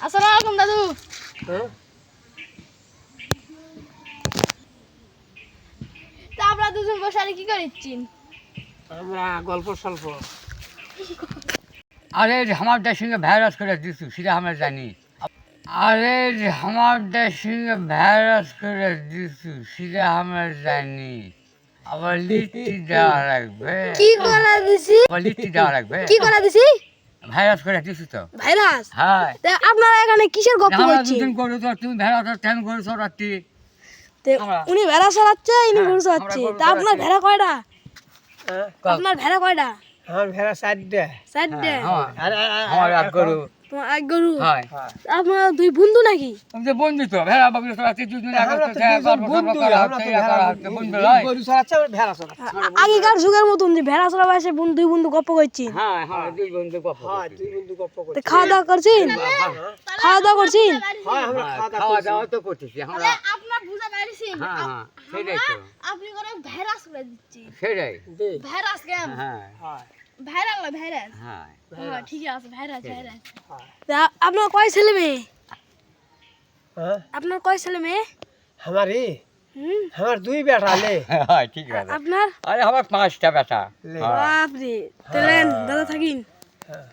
আসসালামু আলাইকুম দাদু। হ্যাঁ তা আপনারা দুজন বসে আর কি করেছেন? আমরা গল্প স্বল্প। আরে আমার সঙ্গে ভাইরাস করে দিচ্ছি সেটা আমরা জানি। আরে আমার সঙ্গে ভাইরাস করে দিচ্ছি সেটা আমরা জানি। আবার লিচি দেওয়া লাগবে। কি করা দিছি? আবার লিচি দেওয়া লাগবে। কি করা দিছি? ভাইরাস করে দিচ্ছি তো। ভাইরাস? হ্যাঁ। তা আপনারা এখানে কিসের গল্প আমরা করছেন? দুদিন করে তো তুমি ভাইরাস তেমন করে সরাচ্ছি। তে উনি ভেড়া চড়াচ্ছে, ইনি হ্যাঁ, গরু আমরা চড়াচ্ছে। গরু তা আপনার চড়াচ্ছি। ভেড়া কয়টা? হ্যাঁ আপনার ভেড়া কয়টা? আমার ভেড়া 4টা। চারটে। আমার এক গরু। তোমার এক গরু। হয়। আপনার দুই বন্ধু নাকি? আমি তো বন্ধু তো ভেড়া বাবু সরাচ্ছি দুদিন আমরা তো দুজন বন্ধু, আমরা তো ভেড়া বন্ধু নয়। গরু চড়াচ্ছে, আমরা ভেড়া চড়াচ্ছি। আগেকার যুগের মতন যে ভেড়া চড়াবে এসে দুই বন্ধু গপ্প করছেন। হ্যাঁ হ্যাঁ দুই বন্ধু গপ্প হ্যাঁ, করছি। দুই বন্ধু গপ্প তা করছি। খাওয়া দাওয়া করছেন? খাওয়া দাওয়া করছেন? হ্যাঁ, আমরা হ্যাঁ, খাওয়া খাওয়া দাওয়া দাওয়া তো করতেছি আমরা। আপনার বুঝা পারিছেন? হ্যাঁ হ্যাঁ সেটাই তো আপনি করে ভেড়াস করে দিচ্ছি। সেটাই। দে। ভেড়াস কেন? হ্যাঁ হ্যাঁ, ভাইরাল না ভাইরাস? হ্যাঁ হ্যাঁ ঠিক আছে ভাইরাস ভাইরাস। হ্যাঁ। তা আপনার কয় ছেলে মেয়ে? হ্যাঁ, আপনার কয় ছেলে মেয়ে? আমারই হুম আমার 2 বেটা লে। হ্যাঁ ঠিক আছে। আপনার? আরে আমার 5টা বেটা। লে। হ্যাঁ। বাপরে তাহলে দাদা থাকিন। হ্যাঁ।